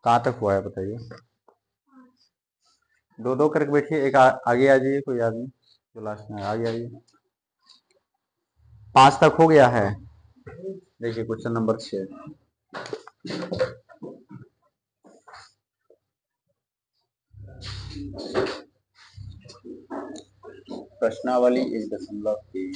कहाँ तक हुआ है बताइए? दो दो करके बैठिए, एक आगे आ जाइए, कोई आदमी जो लास्ट में आगे आइए। 5 तक हो गया है। देखिए क्वेश्चन नंबर 6। प्रश्नावली 1.3।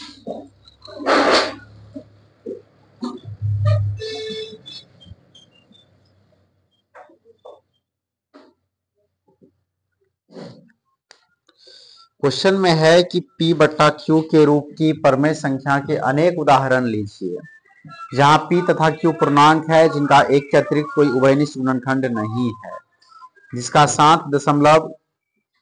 क्वेश्चन में है कि P बट्टा Q के रूप की परमेय संख्या के अनेक उदाहरण लीजिए, जहां P तथा Q पूर्णांक है जिनका एक के अतिरिक्त कोई उभयनिष्ठ गुणनखंड नहीं है, जिसका 7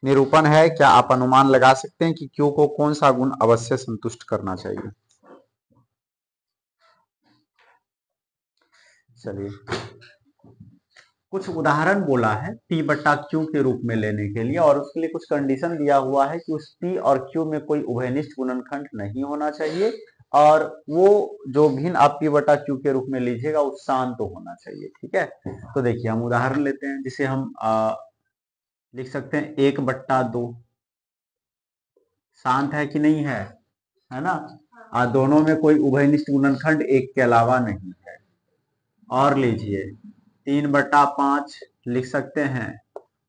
निरूपण है। क्या आप अनुमान लगा सकते हैं कि Q को कौन सा गुण अवश्य संतुष्ट करना चाहिए? चलिए, कुछ उदाहरण बोला है P बट्टा Q के रूप में लेने के लिए, और उसके लिए कुछ कंडीशन दिया हुआ है कि उस P और Q में कोई उभयनिष्ठ गुणनखंड नहीं होना चाहिए, और वो जो भिन्न आप P बट्टा Q के रूप में लीजिएगा वो शांत तो होना चाहिए। ठीक है, तो देखिए हम उदाहरण लेते हैं, जिसे हम लिख सकते हैं 1/2। शांत है कि नहीं है ना? दोनों में कोई उभयनिष्ठ गुणनखंड एक के अलावा नहीं है। और लीजिए 3/5 लिख सकते हैं,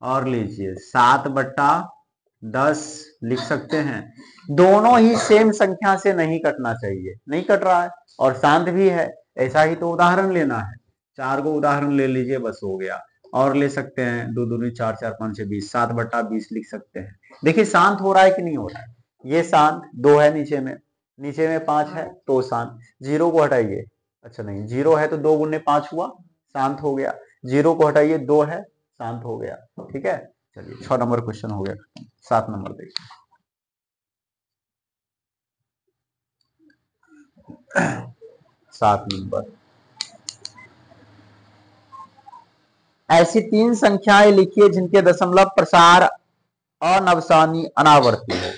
और लीजिए 7/10 लिख सकते हैं। दोनों ही सेम संख्या से नहीं कटना चाहिए, नहीं कट रहा है और शांत भी है, ऐसा ही तो उदाहरण लेना है। 4 को उदाहरण ले लीजिए, बस हो गया। और ले सकते हैं 2 दूनी 4, 4 5 6 20, 7/20 लिख सकते हैं। देखिए शांत हो रहा है कि नहीं हो रहा है? ये शांत, 2 है नीचे में 5 है तो शांत। 0 को हटाइए, अच्छा नहीं, 0 है तो 2 गुने 5 हुआ, शांत हो गया। 0 को हटाइए, 2 है, शांत हो गया। ठीक है, चलिए 6 नंबर क्वेश्चन हो गया। 7 नंबर देखिए। 7 नंबर, ऐसी 3 संख्याएं लिखिए जिनके दशमलव प्रसार अनवसानी अनावर्ती हो।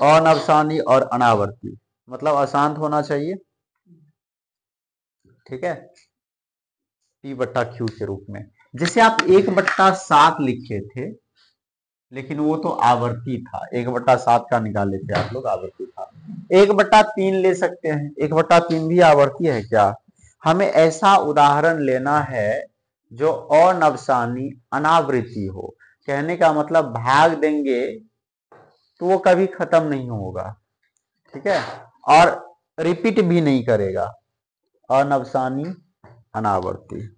अनवसानी और अनावर्ती मतलब अशांत होना चाहिए। ठीक है, P बट्टा Q के रूप में। जैसे आप 1/7 लिखे थे, लेकिन वो तो आवर्ती था। 1/7 का निकाले थे आप लोग, आवर्ती था। 1/3 ले सकते हैं, 1/3 भी आवर्ती है क्या? हमें ऐसा उदाहरण लेना है जो अनवसानी अनावृत्ति हो। कहने का मतलब भाग देंगे तो वो कभी खत्म नहीं होगा। ठीक है, और रिपीट भी नहीं करेगा। अनवसानी अनावर्ती,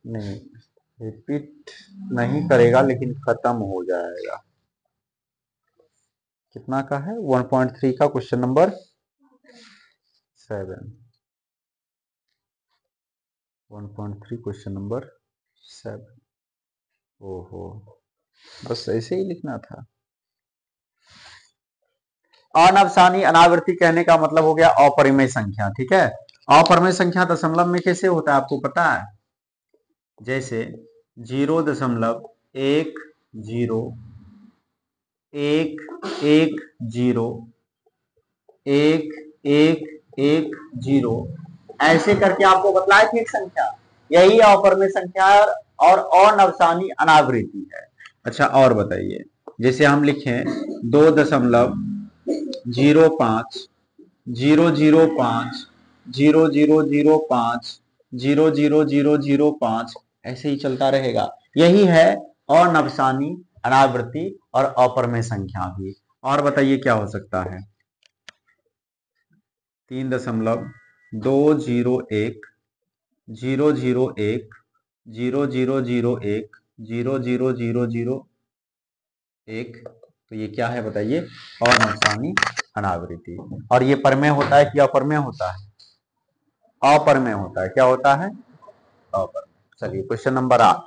नहीं रिपीट नहीं करेगा लेकिन खत्म हो जाएगा। कितना का है? 1.3 का क्वेश्चन नंबर 7। 1.3 question number 7। ओहो, बस ऐसे ही लिखना था। अनवसानी अनावृत्ति कहने का मतलब हो गया अपरिमेय संख्या। ठीक है, अपरिमेय संख्या दशमलव में कैसे होता है आपको पता है? जैसे 0.1 0 1 1 0 ऐसे करके आपको बतलाए थे एक संख्या, यही अपरिमेय संख्या और अनवसानी अनावृत्ति है। अच्छा और बताइए, जैसे हम लिखें 2.005 005 0005 00005 ऐसे ही चलता रहेगा। यही है अनवसानी अनावृत्ति और अपरिमेय संख्या भी। और बताइए क्या हो सकता है? 3.201 001 0001 00001, तो ये क्या है बताइए? अनवसानी अनावृत्ति। और ये परमेय होता है कि अपरमेय होता है? अपरमेय होता है। क्या होता है? अपरमेय। चलिए क्वेश्चन नंबर 8।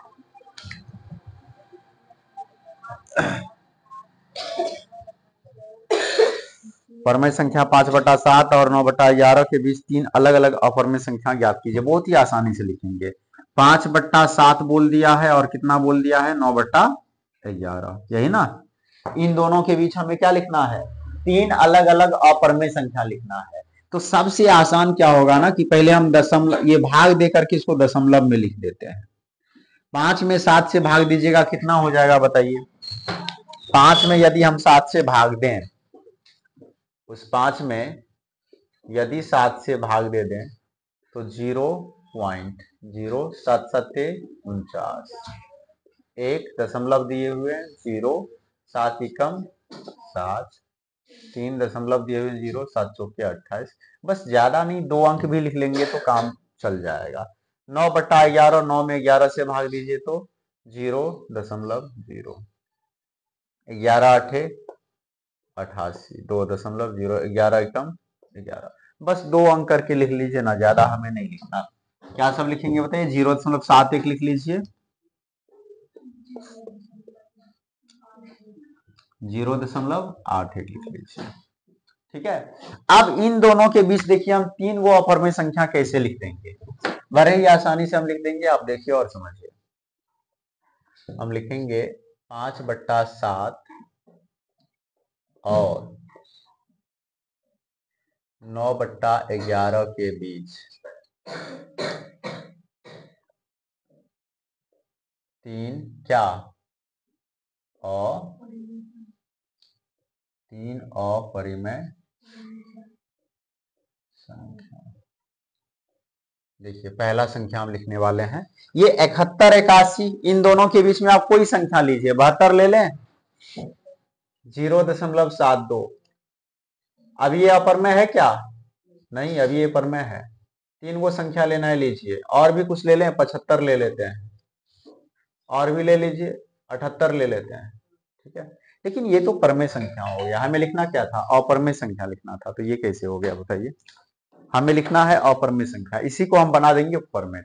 परमेय संख्या 5/7 और 9/11 के बीच 3 अलग अलग अपरमेय संख्या ज्ञात कीजिए। बहुत ही आसानी से लिखेंगे। 5/7 बोल दिया है और कितना बोल दिया है? 9/11। 11, यही ना। इन दोनों के बीच हमें क्या लिखना है, 3 अलग अलग अपरमेय संख्या लिखना है। तो सबसे आसान क्या होगा ना कि पहले हम दशमलव, ये भाग देकर के इसको दशमलव में लिख देते हैं। 5 में 7 से भाग दीजिएगा, कितना हो जाएगा बताइए। 5 में यदि हम 7 से भाग दें, उस 5 में यदि 7 से भाग दे दें तो 0.07 एक दशमलव दिए हुए 0, 7 एकम 7, 3 दशमलव दिए हुए 0, 7 चौके 28। बस ज्यादा नहीं, 2 अंक भी लिख लेंगे तो काम चल जाएगा। 9/11, 9 में 11 से भाग दीजिए तो 0.0, 11 8 88, 2.0, 11 एकम 11। बस 2 अंक करके लिख लीजिए ना, ज्यादा हमें नहीं लिखना। क्या सब लिखेंगे बताइए, 0.71 लिख लीजिए, 0.81 लिख लीजिए। ठीक है। अब इन दोनों के बीच देखिए हम 3 गो अपरमेय संख्या कैसे लिख देंगे, बड़े ही आसानी से हम लिख देंगे, आप देखिए और समझिए। हम लिखेंगे 5/7 और 9/11 के बीच 3 क्या, और 3 अपरिमेय संख्या। देखिए पहला संख्या हम लिखने वाले हैं, ये 71 81, इन दोनों के बीच में आप कोई संख्या लीजिए, 72 ले लें, 0.72। अब ये अपरमेय है क्या, नहीं, अभी ये परमेय है। 3 गो संख्या लेना है, लीजिए, और भी कुछ ले लें, 75 ले लेते हैं, और भी ले लीजिए, 78 ले लेते हैं। ठीक है, लेकिन ये तो परमेय संख्या हो गया, हमें लिखना क्या था, अपरमेय संख्या लिखना था, तो ये कैसे हो गया बताइए। हमें लिखना है अपरमेय संख्या, इसी को हम बना देंगे परमेय।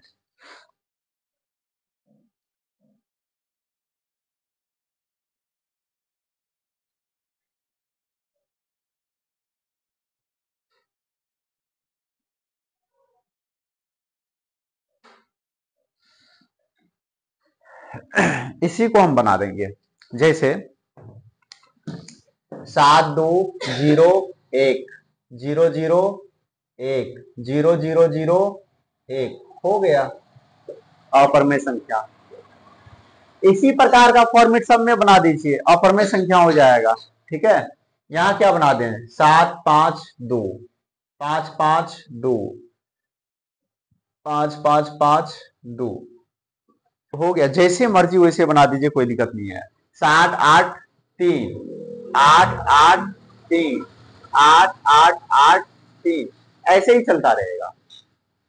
इसी को हम बना देंगे, जैसे 7201 001 0001 हो गया अपरमेय संख्या। इसी प्रकार का फॉर्मेट सब में बना दीजिए, अपरमेय संख्या हो जाएगा। ठीक है, यहाँ क्या बना दें, 752 552 55552 हो गया। जैसे मर्जी वैसे बना दीजिए, कोई दिक्कत नहीं है। 783 883 8883 ऐसे ही चलता रहेगा।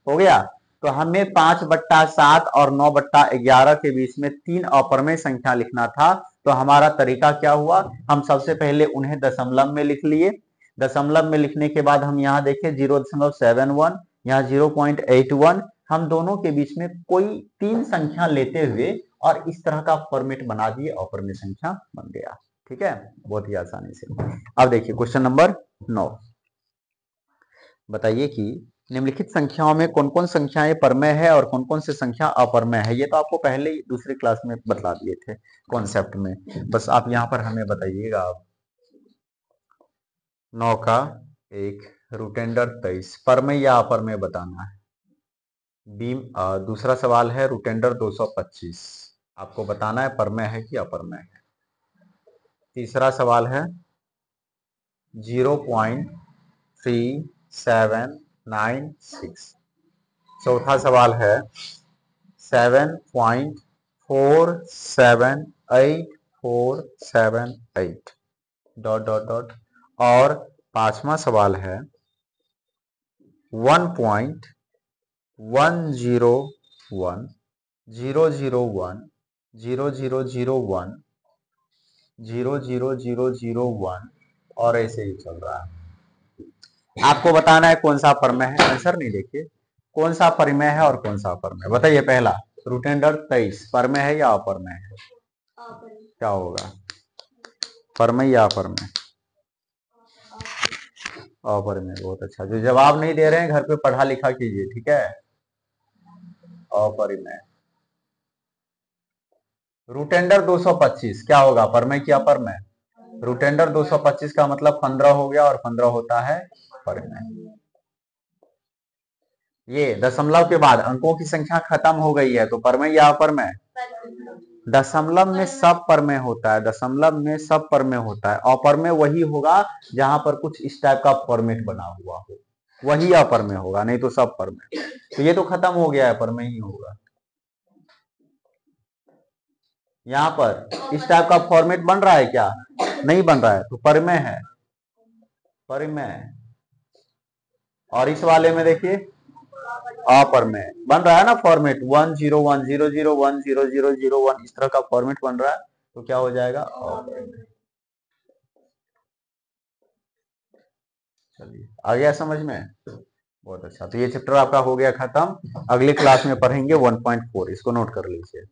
हो गया। तो हमें 5/7 और 9/11 के बीच में 3 अपरमेय संख्या लिखना था। तो हमारा तरीका क्या हुआ, हम सबसे पहले उन्हें दशमलव में लिख लिए। दशमलव में लिखने के बाद हम यहाँ देखें 0.71, यहाँ 0.81, हम दोनों के बीच में कोई 3 संख्या लेते हुए और इस तरह का फॉर्मेट बना दिए, अपरमेय संख्या बन गया। ठीक है, बहुत ही आसानी से। अब देखिए क्वेश्चन नंबर 9, बताइए कि निम्नलिखित संख्याओं में कौन कौन संख्याएं परमेय है और कौन कौन से संख्या अपरमेय है। ये तो आपको पहले ही दूसरी क्लास में बता दिए थे कॉन्सेप्ट में, बस आप यहाँ पर हमें बताइएगा। 9 का 1 रूटेंडर 23 परमेय या अपरमेय बताना है। दूसरा सवाल है रूटेंडर 225, आपको बताना है परमेय है कि अपरमेय है। तीसरा सवाल है 0.3796। चौथा सवाल है 7.47848 डॉट डॉट डॉट। और पांचवा सवाल है 1.1010001000001 और ऐसे ही चल रहा है। आपको बताना है कौन सा परमेय है, आंसर नहीं देखिए, कौन सा परिमेय है और कौन सा अपरमेय। बताइए, पहला रूटेंडर 23 परमेय है या अपरमेय है, क्या होगा, परमेय या अपरमेय। अपरमेय, बहुत अच्छा। जो जवाब नहीं दे रहे हैं घर पे पढ़ा लिखा कीजिए, ठीक है। अपरिमेय, रूटेंडर 225 क्या होगा, परमेय की अपरमेय? रूटेंडर 225 का मतलब 15 हो गया, और 15 होता है परमेय। ये दशमलव के बाद अंकों की संख्या खत्म हो गई है, तो परमेय या अपरमेय? दशमलव में सब परमेय होता है, दशमलव में सब परमेय होता है। अपरमेय वही होगा जहां पर कुछ इस टाइप का फॉर्मेट बना हुआ हो, वही अपरमेय होगा, नहीं तो सब परमेय। तो ये तो खत्म हो गया है, परमेय ही होगा। यहाँ पर इस टाइप का फॉर्मेट बन रहा है क्या? नहीं बन रहा है, तो परमेय है, परमेय। और इस वाले में देखिए अपरमेय बन रहा है ना फॉर्मेट, 10100100001, इस तरह का फॉर्मेट बन रहा है, तो क्या हो जाएगा, अपरमेय। चलिए आ गया समझ में, बहुत अच्छा। तो ये चैप्टर आपका हो गया खत्म। अगले क्लास में पढ़ेंगे 1.4, इसको नोट कर लीजिए।